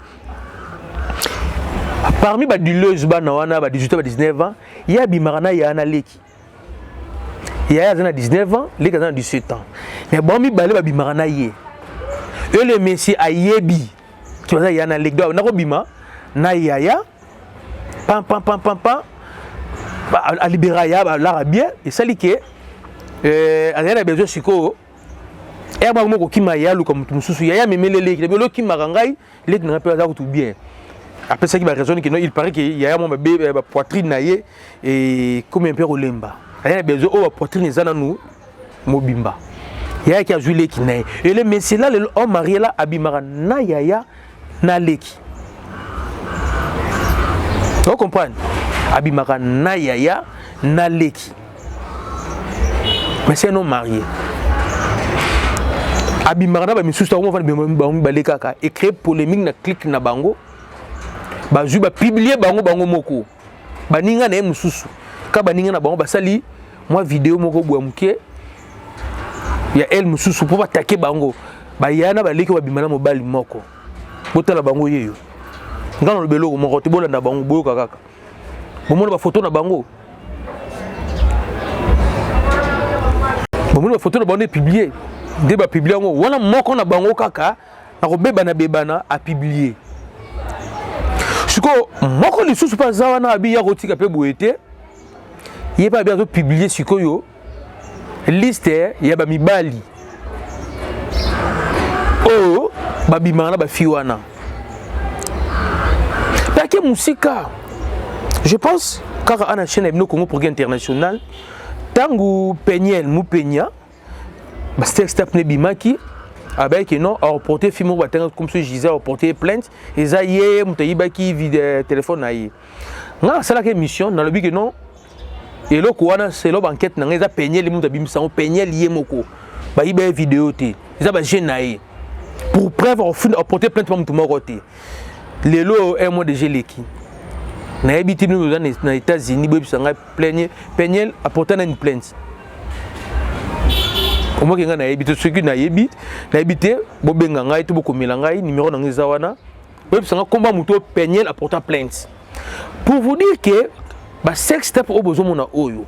Parmi les dealers, 18 ans, 19 ans, il y a Bimarana, il y a Analeki. Il y a 19 ans, il y a 17 ans. Mais bon, il y a Bimarana. Et le monsieur a Yebi. Tu vois, il y a Analeki. Il y a Bima, Nayaya, pam. À Libéraya, l'Arabien, et ça, c'est azana bezo siko e ba moko kima ya lu comme mususu ya memelele ki belo kima rangai le ki na pe za tout bien après ça qui va raisonner que non il paraît que ya mo ba poitrine na ye et comme un peu olemba azana bezo o ba poitrine zana nu mobimba yaya qui a joué leki na ye et le monsieur là le homme marié là abimaka na yaya na leki. Vous comprenez? Abimaka na yaya na leki. Mais c'est un homme marié. Abimaka na ba misusu ta ko ba lekaka et créer polémique na clique na bango. Ba ju ba publier bango moko. Ba ninga na misusu. Ka ba ninga na bango ba sali moi vidéo moko bwa muke. Ya elle misusu pour attaquer bango. Ba yana ba leki ba bimana mobali moko. Botala bango yeyo. Ngana le belo moko te bolanda bango boyo kaka. Bomona ba photo na bango. Bomona ba photo na bango publier. Dès ba publier ngo wana moko na bango kaka na ko bebana a publier. Siko moko lisusu pa za wana abi ya kotika pe boete. Yé pas bien publier siko yo liste ya ba mibali. Oh ba bimana ba fiwana. Parce que musika je pense car on a chaîne no Congo Progrès International tangu Peñel mu Peña ba step ne bimaki avec non a reporté film comme ce Gisèle a reporté plainte et ça yé mutayibaki vide téléphone na yé nga sala ke mission na lobi que non et lo ko wana c'est lo enquête na nga Peñel mu tabimisa Peñel yé moko ba yiba vidéo té ça ba jeune na yé pour preuve a porté plainte pour mutu moko té lelo un mois de geleki na habité nous dans les États-Unis boy sanga Peñel a porté une plainte au moins que nga na habité ce qui na habité bobenga ngai to bokomela ngai numéro na ngeza wana boy sanga combat muto Peñel a porté plainte pour vous dire que ba sex step au besoin mona oyo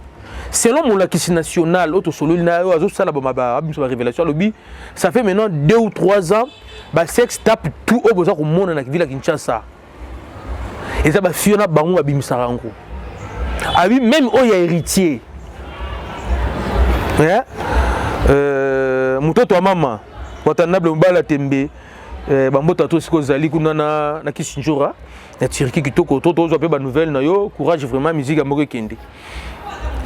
selon mon lakisi national auto solo na yo azo sala ba révélation lobby ça fait maintenant 2 ou 3 ans ba sex step tout au besoin ko mona na ville Kinshasa. Et ça va faire na bango abimisa rango. Abi même o ya héritier. Hein? Mutoto wa mama watanable mbala tembe bambota to siko zali kuna na Kisinjora na Turquie kitoko to zo pe ba nouvelle na yo courage vraiment musique amoko kende.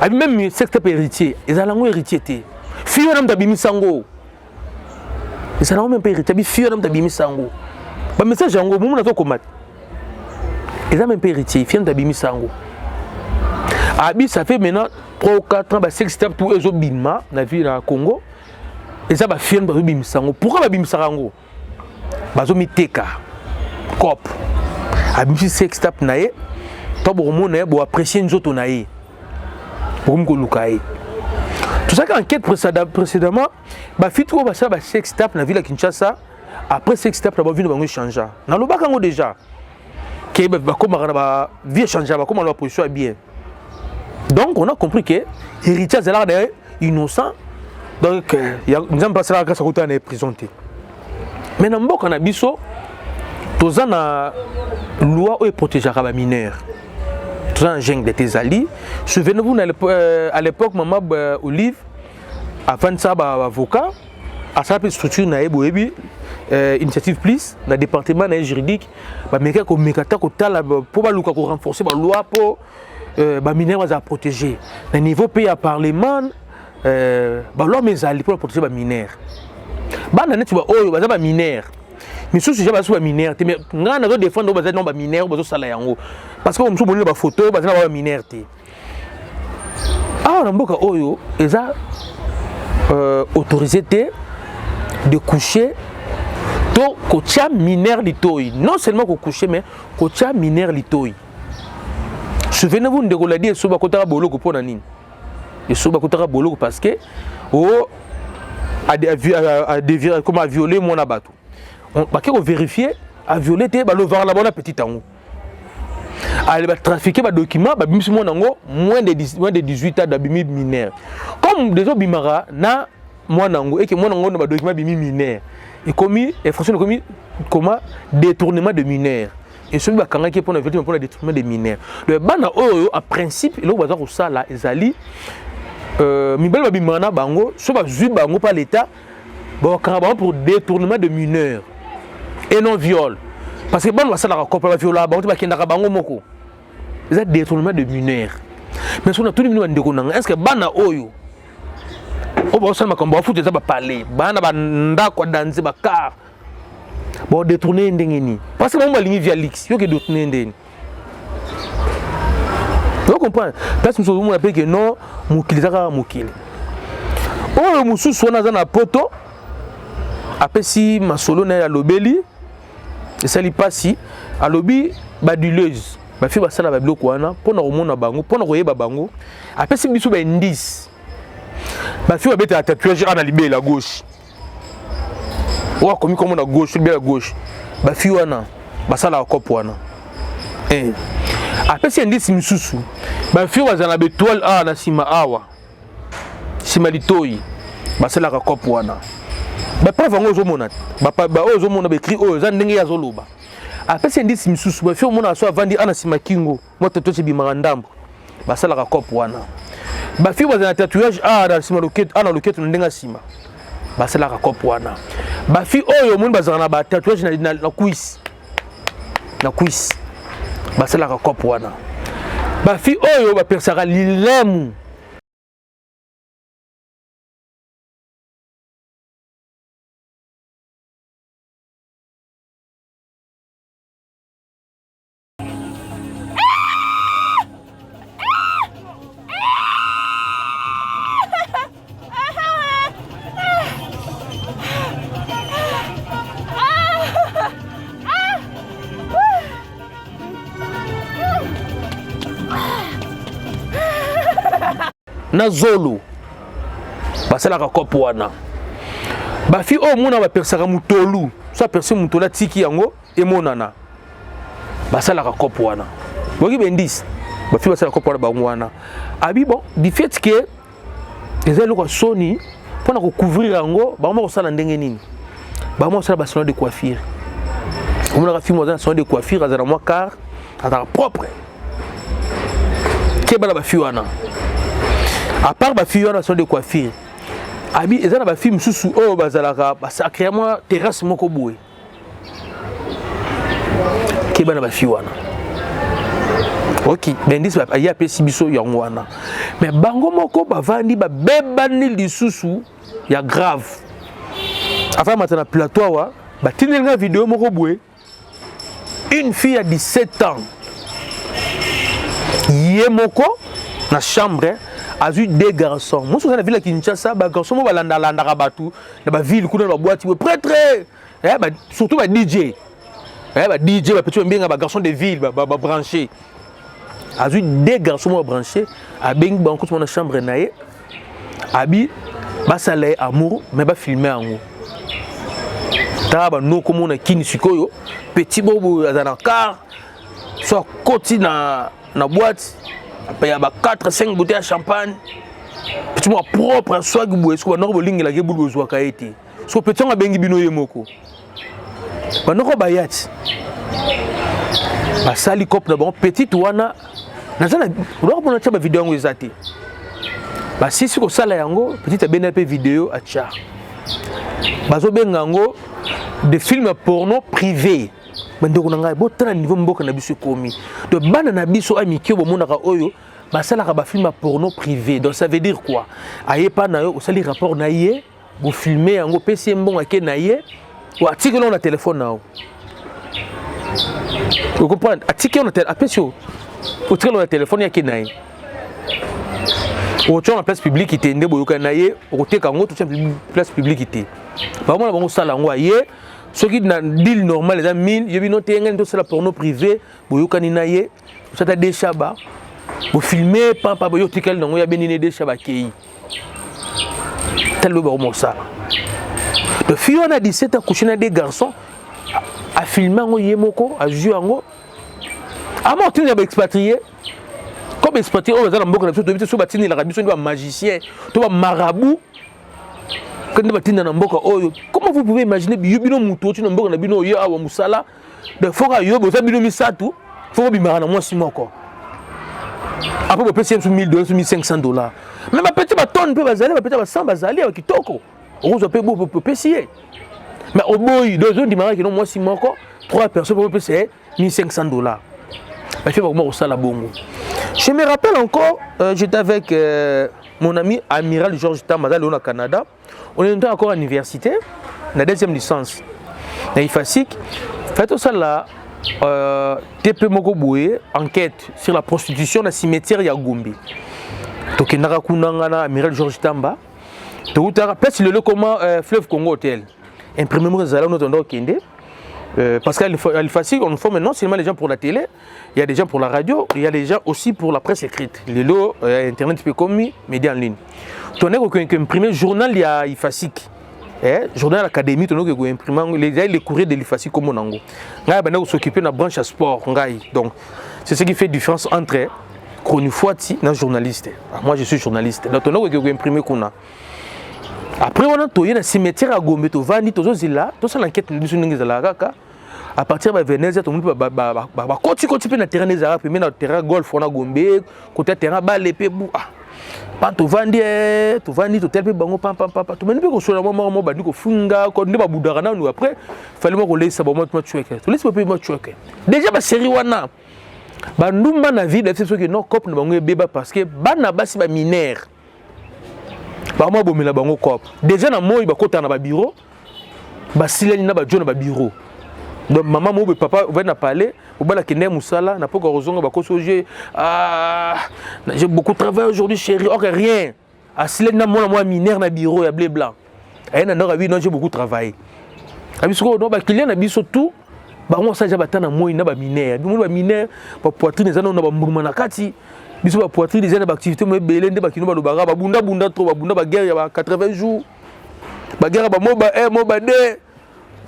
Abi même secteur héritier, ezalango héritier té. Fiyo na mtabimisa ngo. Ezalango même pas héritier, abi fiyo na mtabimisa ngo. Ba message yango mumu na to komata. Ils ont même pas héritier, ils viennent Sango. Abi, ça fait maintenant 3 ou 4 ans, 6 steps pour eux, Bima, dans la ville de Congo. Ils ont fait un Sango. Pourquoi Bim Sarango? Ils ont mis Teka, Cop. Abi, 6 steps, naé. Toi, pour apprécier nous autres, naé. Pour nous lukaye. Tout ça, qu'enquête précédemment, fit trop, ça, 6 steps dans la ville de Kinshasa. Après 6 steps, la ville va changer. Dans le Bakango déjà. Comme la vie change, comme la position est bien. Donc on a compris que l'héritage est innocent. Donc nous avons passé la grâce à côté de la prison. Mais dans le cas de Bisso, tous la loi est protégée les mineurs. Tous les gens de tes alliés. Souvenez-vous à l'époque, maman Olive, avant ça, avocat, à sa structure naïe initiative plus dans le département juridique mais que mekata ko tala pour ba luka ko renforcer ba loi pour ba mineurs à protéger au niveau pays à parlement ba loi mais ali pour protéger ba mineurs ba na net ba oyo ba za ba mineurs mais sous sujet ba sous ba mineurs mais ngana do défendre ba za non ba mineurs ba zo sala yango parce que on so bonne ba photo ba za ba mineurs té ah na mboka oyo eza autorisé de coucher to kocha mineur litoi non seulement ko coucher mais kocha mineur litoi. Souvenez-vous de la dire soba kotara boloko pona nini et soba kotara boloko parce que comment violer mon abatou on pas que vérifier a violer te ba le voir la bonne petite ango aller ba trafiquer ba document ba bimsi mon ango moins de 18 ans d'abimi mineur comme des autres bimara na moi nango et que moi nango na ba document bimi mineur et commis infraction commis comment détournement de mineurs et celui qui pour le détournement de mineurs le bana oyo a principe il va ça là ezali mibel ba bimana bango so ba zui bango par l'état pour détournement de mineurs et non viol parce que bon va ça la couple viola bango ba kenda bango moko c'est détournement de mineurs mais on a tout le monde ndeko nanga est-ce que bana oyo Oh bon ça makambo afuta eza ba parler bana ba ndako danser ba car bon détourner ndengeni parce que moi lingi via lix yo ke détourner ndeni vous comprenez parce que nous appelle que non mukili zaka mukili oh mususu wana za na poto apesi masolo na ya lobeli esali pasi alobi baduleuse bafi basala ba biloko wana pona komona bango pona koyeba bango apesi biso ba indice bafi babeta ya tatouage ana libé la gauche wa komi comme na gauche libé la gauche bafi wana basala kopo wana apesi indice misusu bafi bazana betoile a na sima awa sima litoi basala kopo wana ba preuve ngo zomona ba ozomona ba écrit o za ndenge ya zoloba apesi indice misusu bafi omona so avandi ana sima kingo moto to tshibimaka ndambo basala kopo wana bafi bazana tatouage a na sima loketo ana loketo ndenga sima basala kopo wana bafi oyo moni bazana na ba tatouage na cuisse basala kopo wana bafi oyo ba persaka lilemu na zolo basala kopo wana bafi o mona ba persaka mutolu so perse mutola tiki yango emonana basala kopo wana boki bendis bafi basala kopo wana bango wana abi bon du fait que ezali ko soni pona ko couvrir yango bango ko sala ndenge nini bango sala ba salon de coiffure on a fait moi salon de coiffure azala moi car azala propre ke bala bafi wana à part ba fille na son de coiffure abi ezana ba fille mususu o bazalaka ba sacrément terrasse moko boue ke bana ba fille wana OK bendis ba ya pesi biso yango wana mais bango moko bavandi ba bebani lisusu ya grave avant matana plateau wa ba tinenga vidéo moko boue une fille à 17 ans yemoko na chambre a vu des garçons. Moi, je suis dans la ville de Kinshasa, les garçons sont dans la ville, dans la boîte, prêtre, surtout les DJ. Les DJ, les garçons de ville, branchés. A vu des garçons branchés, a bien dans la chambre, a bien salé amour, mais pas filmé en haut. Taba no comme on a Kinisikoyo, petit bobo dans la car, soit côté dans la boîte. Il y a 4-5 bouteilles de champagne. Petit moi propre, soit que vous êtes normal, vous avez besoin de été. Soit petit on a bien bino yemoko. Maintenant bayat. Ba sali cop na bon petit wana. Nazana, on a une vidéo en ezati. Ba si ko sala yango, petit BNP vidéo a tcha. Bazo bengango de films porno privés. Bandeko nanga botana niveau mboka na biso komi de bana na biso amiki bomonaka oyo basalaka ba film porno privé. Donc ça veut dire quoi? Aye pa na yo osali rapport na ye bo filmer yango pesi mbonga ke na ye ou article na téléphone na yo. Vous comprenez? Article na téléphone apesio article na téléphone ya ke na ye. O tchon en place publique ité ndebo yoka na ye o teka ngo tout place publique ité. Ba mona bango sala ngo aye. Ce qui est dans deal normal, les amis, il y a une autre la porno privé, vous avez naye, vous avez des chabas, vous filmez, papa, vous avez des chabas qui tel le baron ça. Le fille on a 17 ans, couché des garçons, à filmer en yemoko, à jouer en haut. À moi, tu es expatrié. Comme expatrié, on va dans le monde, tu es sur Batini, l'Arabie, tu es un magicien, tu es un marabout. Comment vous pouvez imaginer bino muto tu n'importe bino yo awa musala de fora yo boza bino misatu faut bimara na moi si moko après vous payez sur $1000 $1500 même ba petit ba tonne peut bazali ba petit ba 100 bazali avec kitoko on vous paye beau payer mais au boy deux zones dimara qui non moi si moko trois personnes pour payer $1500 ba fait ba moi au sala bongo je me rappelle encore j'étais avec mon ami amiral Georges Tamba au Canada, on est encore à l'université, la deuxième licence. Na IFASIC, fait ça là, TP Moko Boué, enquête sur la prostitution dans le cimetière ya Gombe. Donc il y a amiral Georges Tamba. Donc il y a place le comment fleuve Congo Hotel. Imprimé moi zala notre endroit kende. Parce qu'à l'IFASIC, on forme non seulement les gens pour la télé, il y a des gens pour la radio, il y a des gens aussi pour la presse écrite. Les lots, internet peut comme médias en ligne. On a imprimé journal il y a IFASIC. Journal académie, on a imprimé les courriers de l'IFASIC comme on a. On s'occuper de la branche à sport. Donc c'est ce qui fait la différence entre chronifoati et journaliste. Moi je suis journaliste. Donc on a imprimé qu'on a. Après, on a toyé dans le cimetière à Gombe, on va dire que l'enquête à partir de Venise, tout le monde va continuer dans le terrain des Arabes, mais dans le terrain golf, on a Gombe, côté terrain bas l'épée. Quand tu vas dire, tu tel peu bango pam pam pam, tu me dis que sur la maman moi badi ko funga, ko ne ba budarana nous après, fallait moi qu'on laisse ça bon moi tuer. Tu laisses pas moi tuer. Déjà ba série wana. Ba ndumba na vie, c'est ce que non cop na bango beba parce que bana basi ba mineur. Moi bomela bango cop déjà na moi ba kota na ba bureau ba sileni na ba jona ba bureau donc maman mo papa va na parler au bala kende musala na poko rozonga ba kosoje j'ai beaucoup travaillé aujourd'hui chérie or rien a sileni na moi mineur na bureau ya blé blanc et na ndora oui non j'ai beaucoup travaillé abiso no ba client na biso tout ba mo sa ja batana moi na ba mineur bi mo ba mineur ba poitrine za na ba mbuma na kati biso ba poitrine des activités mais belé nde ba kino ba lobara ba bunda trop ba bunda ba guerre ya ba 80 jours ba guerre ba moba moba de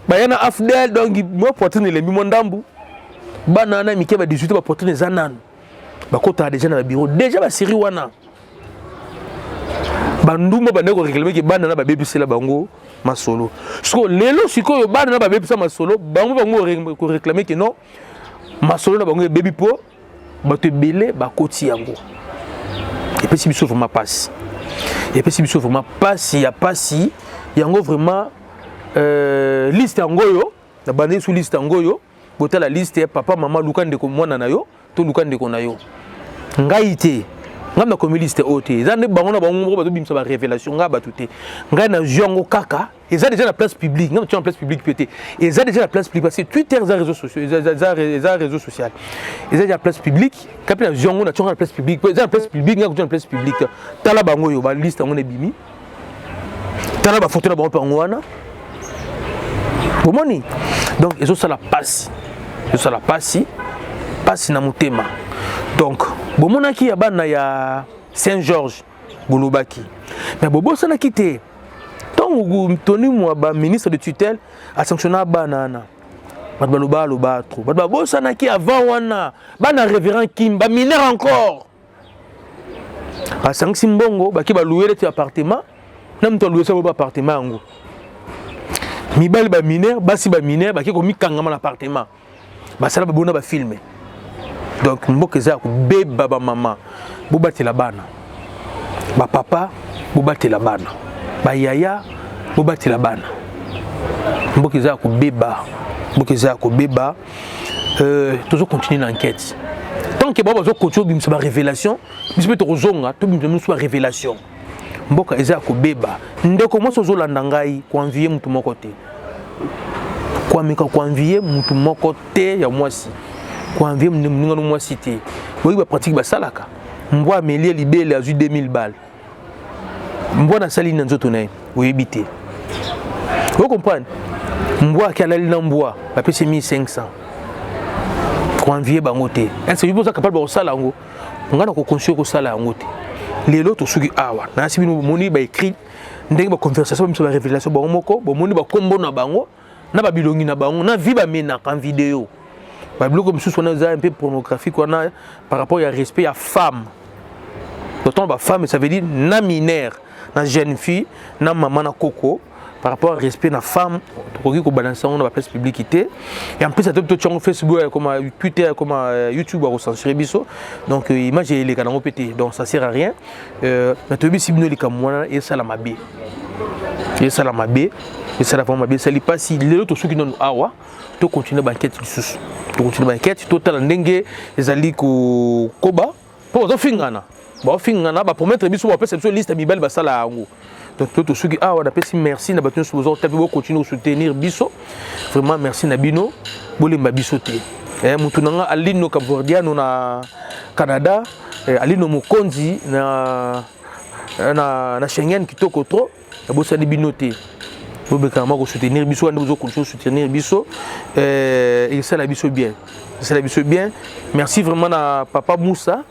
ba yana afdel donc mo poitrine le mi mondambu ba nana mi ke ba 18 ba poitrine za nanu ba kota déjà na bureau déjà ba série wana ba nduma ba ndeko réclamer ke ba nana ba bébé la bango masolo siko lelo siko yo ba nana ba bébé sa masolo bango ko réclamer que non masolo na bango bébé po bato belé ba koti yango et puis si biso vraiment passe et puis si biso vraiment passe ya passi yango vraiment liste yango yo na bandé sous liste yango yo bota la liste papa maman lukande ko mwana na yo to lukande ko na yo ngai te ngam na komi liste ote za ne bango na bango ba to bimsa ba révélation nga ba tuté ngai na jongo kaka et ça déjà la place publique ngam tu en place publique pété et ça déjà la place publique parce que Twitter les réseaux sociaux les réseaux sociaux et ça déjà la place publique quand na jongo na tu la place publique ça la place publique ngam tu en place publique tala bango yo ba liste ngo ne bimi tala ba photo na bango pango wana bomoni donc et ça la passe passe na mutema donc bomonaki ya bana ya Saint-Georges Golobaki mais bobo sana kité donc toni moi ba ministre de tutelle a sanctionné banana baloba loba trop bobo sana ki avant wana bana révérend Kimba mineur encore a sanksi mbongo baki ba louer les appartements nam to louer ça ba appartement ngo mibali ba mineur basi ba mineur baki ko mikanga na appartement ba sala ba bona ba filmer. Donc mboka za ko beba ba mama bobati la bana ba papa bobati la bana ba yaya bobati la bana mboka za ko beba toujours continuer l'enquête tant que baba zo continuer bimsa ba révélation bisbe to zonga to bimsa ba révélation mboka za ko beba ndeko mo so zo landa ngai ko envier mutu moko te ko mika ko envier mutu moko te ya mwasi ko envier mninga no mwasi te boyi ba pratique ba salaka mbwa amelie libele azu 2000 balles mbwa na sali na nzoto nae oyebite vous comprenez mbwa ki alali na mbwa ba pese 1500 ko envier bango te est-ce que vous êtes capable de sala ngo ngana ko construire ko sala ngo te lelo to suki awa na sibi no moni ba écrit ndenge ba conversation ba révélation ba moko ba moni ba kombo na bango na ba bilongi na bango na vie ba mena en vidéo ba bloc comme sous on a un peu pornographique on a par rapport à respect à femme d'autant ba femme ça veut dire na mineur na jeune fille na maman na coco par rapport au respect na femme ko balancer on la place publicité et en plus ça tout sur Facebook comme Twitter comme YouTube à censurer biso donc image les canaux pété donc ça sert à rien mais tu si bino les kamwana et ça la mabe et ça la mabe et ça la vraiment mabe ça li pas si les autres ceux qui non awa to continuer banquette sous to continuer banquette total ndenge ezali ko koba pour zo fingana bon fingana ba promettre biso ba pesa biso liste mibale basala yango donc tout ceux qui on appelle merci na batun supposons taper continuer soutenir biso vraiment merci na bino bolemba biso te mutu nanga alino Capordiano na Canada alino Mokonzi na Schengen kitoko trop bosali bino te bobekama ko soutenir biso ande bozo continuer soutenir biso et ça la biso bien. C'est la biso bien. Merci vraiment à papa Moussa,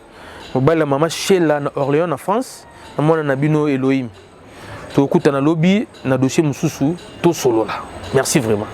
mobile maman Sheila na Orléans en France, na mwana na bino Elohim. To kuta na lobby na dossier mususu to solo là. Merci vraiment.